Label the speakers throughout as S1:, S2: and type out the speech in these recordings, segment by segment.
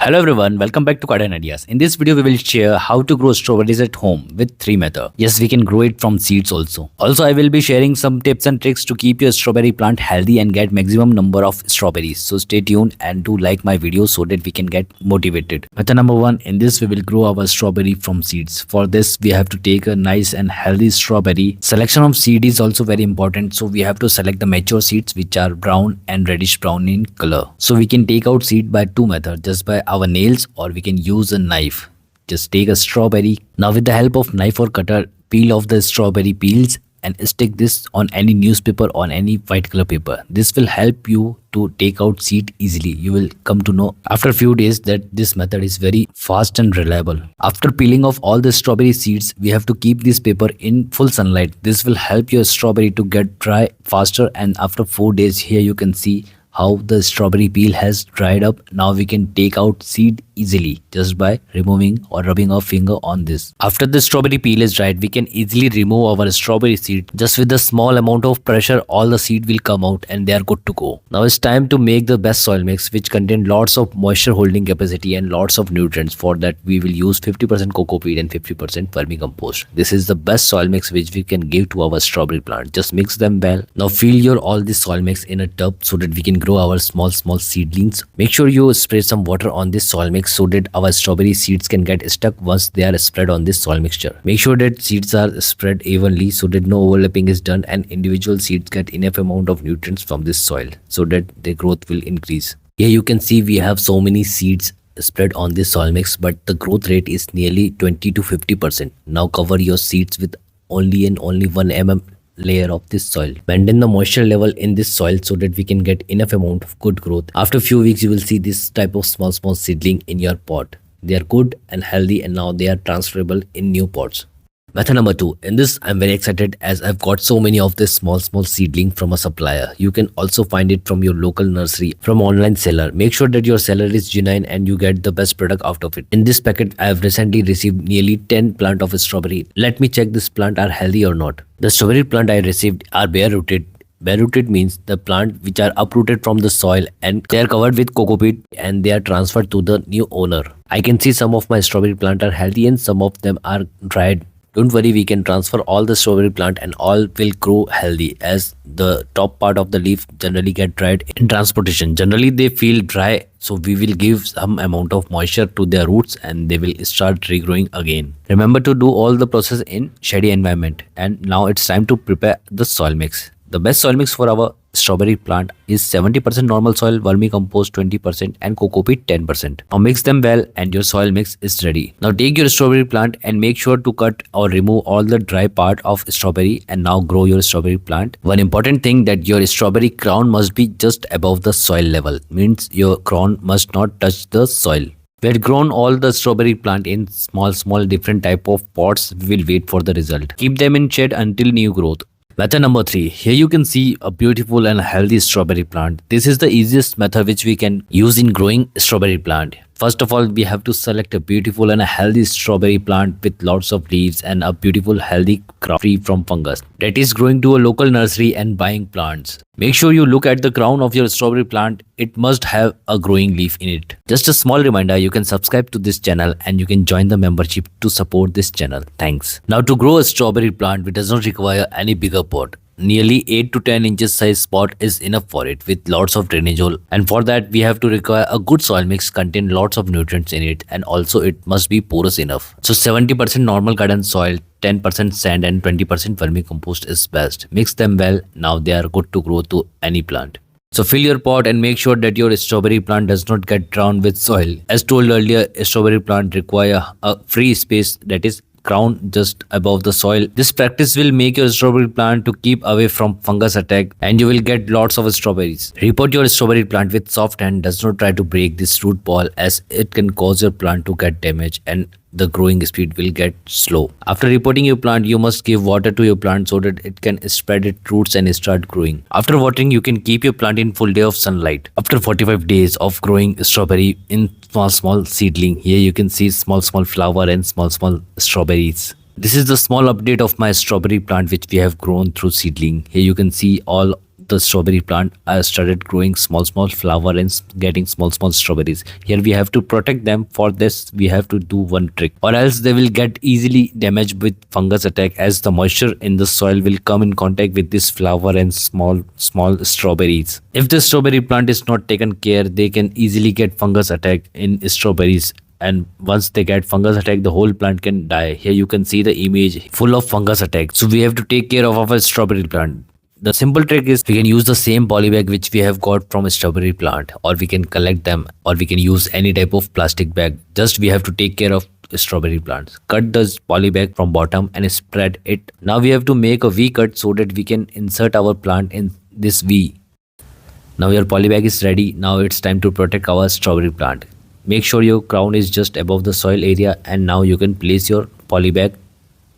S1: Hello everyone, welcome back to Garden Ideas. In this video, we will share how to grow strawberries at home with 3 methods. Yes, we can grow it from seeds also. Also, I will be sharing some tips and tricks to keep your strawberry plant healthy and get maximum number of strawberries. So stay tuned and do like my video so that we can get motivated. Method number 1, in this we will grow our strawberry from seeds. For this, we have to take a nice and healthy strawberry. Selection of seed is also very important. So we have to select the mature seeds which are brown and reddish brown in color. So we can take out seed by 2 methods, just by our nails, or we can use a knife. Just take a strawberry. Now with the help of knife or cutter, peel off the strawberry peels and stick this on any newspaper or any white color paper. This will help you to take out seed easily. You will come to know after a few days that this method is very fast and reliable. After peeling off all the strawberry seeds, we have to keep this paper in full sunlight. This will help your strawberry to get dry faster, and after 4 days, here you can see how the strawberry peel has dried up. Now we can take out seed easily just by removing or rubbing our finger on this. After the strawberry peel is dried, we can easily remove our strawberry seed. Just with a small amount of pressure, all the seed will come out and they are good to go. Now it's time to make the best soil mix which contain lots of moisture holding capacity and lots of nutrients. For that, we will use 50% coco peat and 50% vermicompost. This is the best soil mix which we can give to our strawberry plant. Just mix them well. Now fill your all this soil mix in a tub so that we can grow our small seedlings. Make sure you spray some water on this soil mix so that our strawberry seeds can get stuck once they are spread on this soil mixture. Make sure that seeds are spread evenly so that no overlapping is done and individual seeds get enough amount of nutrients from this soil so that their growth will increase. Here you can see we have so many seeds spread on this soil mix, but the growth rate is nearly 20 to 50%. Now cover your seeds with only 1 mm layer of this soil. Maintain the moisture level in this soil so that we can get enough amount of good growth. After a few weeks, you will see this type of small seedling in your pot. They are good and healthy, and now they are transferable in new pots. Method number 2. In this, I'm very excited as I've got so many of this small seedling from a supplier. You can also find it from your local nursery, from online seller. Make sure that your seller is genuine and you get the best product out of it. In this packet, I have recently received nearly 10 plant of a strawberry. Let me check this plant are healthy or not. The strawberry plant I received are bare rooted. Bare rooted means the plant which are uprooted from the soil and they are covered with coco peat and they are transferred to the new owner. I can see some of my strawberry plant are healthy and some of them are dried. Don't worry, we can transfer all the strawberry plant and all will grow healthy, as the top part of the leaf generally get dried in transportation. Generally they feel dry, so we will give some amount of moisture to their roots and they will start regrowing again. Remember to do all the process in shady environment. And now it's time to prepare the soil mix. The best soil mix for our strawberry plant is 70% normal soil, vermicompost 20% and coco peat 10%. Now mix them well and your soil mix is ready. Now take your strawberry plant and make sure to cut or remove all the dry part of strawberry and now grow your strawberry plant. One important thing, that your strawberry crown must be just above the soil level. Means your crown must not touch the soil. We had grown all the strawberry plant in small different type of pots. We will wait for the result. Keep them in shade until new growth. Method number 3. Here you can see a beautiful and healthy strawberry plant. This is the easiest method which we can use in growing strawberry plant. First of all, we have to select a beautiful and a healthy strawberry plant with lots of leaves and a beautiful healthy crop free from fungus. That is growing to a local nursery and buying plants. Make sure you look at the crown of your strawberry plant. It must have a growing leaf in it. Just a small reminder, you can subscribe to this channel and you can join the membership to support this channel. Thanks. Now to grow a strawberry plant, which does not require any bigger pot. Nearly 8 to 10 inches size pot is enough for it with lots of drainage hole, and for that we have to require a good soil mix contain lots of nutrients in it, and also it must be porous enough. So 70% normal garden soil, 10% sand and 20% vermicompost is best. Mix them well. Now they are good to grow to any plant. So fill your pot and make sure that your strawberry plant does not get drowned with soil. As told earlier, a strawberry plant require a free space, that is crown just above the soil. This practice will make your strawberry plant to keep away from fungus attack and you will get lots of strawberries. Repot your strawberry plant with soft hand. Does not try to break this root ball, as it can cause your plant to get damaged and the growing speed will get slow. After repotting your plant, you must give water to your plant so that it can spread its roots and start growing. After watering, you can keep your plant in full day of sunlight. After 45 days of growing strawberry in small seedling, here you can see small flower and small strawberries. This is the small update of my strawberry plant which we have grown through seedling. Here you can see all the strawberry plant started growing small flower and getting small strawberries. Here we have to protect them. For this we have to do one trick, or else they will get easily damaged with fungus attack, as the moisture in the soil will come in contact with this flower and small strawberries. If the strawberry plant is not taken care, they can easily get fungus attack in strawberries, and once they get fungus attack, the whole plant can die. Here you can see the image full of fungus attack. So we have to take care of our strawberry plant. The simple trick is we can use the same poly bag which we have got from a strawberry plant, or we can collect them, or we can use any type of plastic bag. Just we have to take care of strawberry plants. Cut the poly bag from bottom and spread it. Now we have to make a V cut so that we can insert our plant in this V. Now your poly bag is ready. Now it's time to protect our strawberry plant. Make sure your crown is just above the soil area, and now you can place your poly bag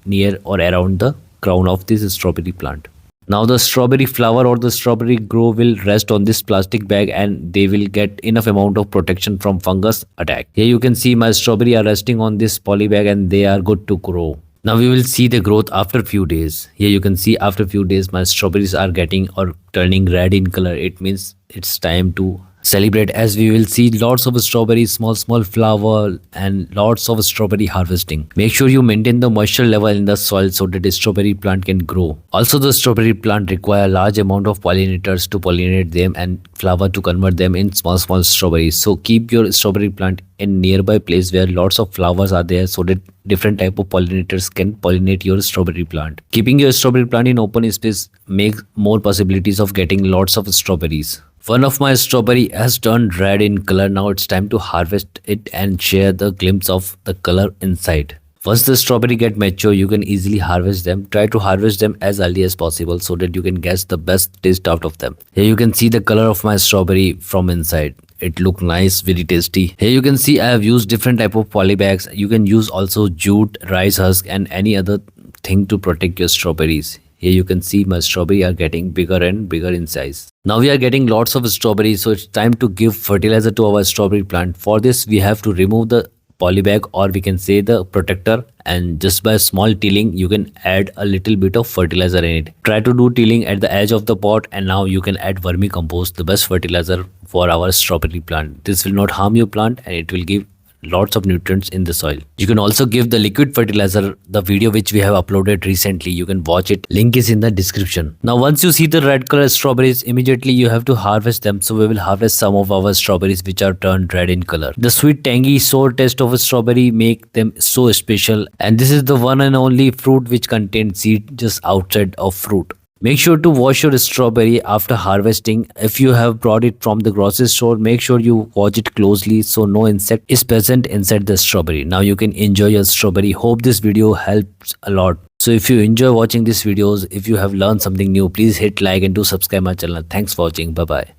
S1: near or around the crown of this strawberry plant. Now the strawberry flower or the strawberry grow will rest on this plastic bag, and they will get enough amount of protection from fungus attack. Here you can see my strawberry are resting on this poly bag and they are good to grow. Now we will see the growth after few days. Here you can see after few days my strawberries are getting or turning red in color. It means it's time to celebrate, as we will see lots of strawberries, small flower, and lots of strawberry harvesting. Make sure you maintain the moisture level in the soil so that the strawberry plant can grow. Also the strawberry plant require large amount of pollinators to pollinate them and flower to convert them in small strawberries. So keep your strawberry plant in nearby place where lots of flowers are there, so that different type of pollinators can pollinate your strawberry plant. Keeping your strawberry plant in open space makes more possibilities of getting lots of strawberries. One of my strawberry has turned red in color. Now it's time to harvest it and share the glimpse of the color inside. Once the strawberry get mature, you can easily harvest them. Try to harvest them as early as possible so that you can get the best taste out of them. Here you can see the color of my strawberry from inside. It look nice, very tasty. Here you can see I have used different type of poly bags. You can use also jute, rice husk, and any other thing to protect your strawberries. Here you can see my strawberry are getting bigger and bigger in size. Now we are getting lots of strawberries, so it's time to give fertilizer to our strawberry plant. For this we have to remove the poly bag, or we can say the protector, and just by small tilling you can add a little bit of fertilizer in it. Try to do tilling at the edge of the pot, and now you can add vermicompost, the best fertilizer for our strawberry plant. This will not harm your plant and it will give lots of nutrients in the soil. You can also give the liquid fertilizer, the video which we have uploaded recently. You can watch it, link is in the description. Now once you see the red color strawberries, immediately you have to harvest them. So we will harvest some of our strawberries which are turned red in color. The sweet, tangy, sour taste of a strawberry make them so special, and this is the one and only fruit which contains seed just outside of fruit. Make sure to wash your strawberry after harvesting. If you have brought it from the grocery store, make sure you watch it closely so no insect is present inside the strawberry. Now you can enjoy your strawberry. Hope this video helps a lot. So if you enjoy watching these videos, if you have learned something new, please hit like and do subscribe my channel. Thanks for watching. Bye bye.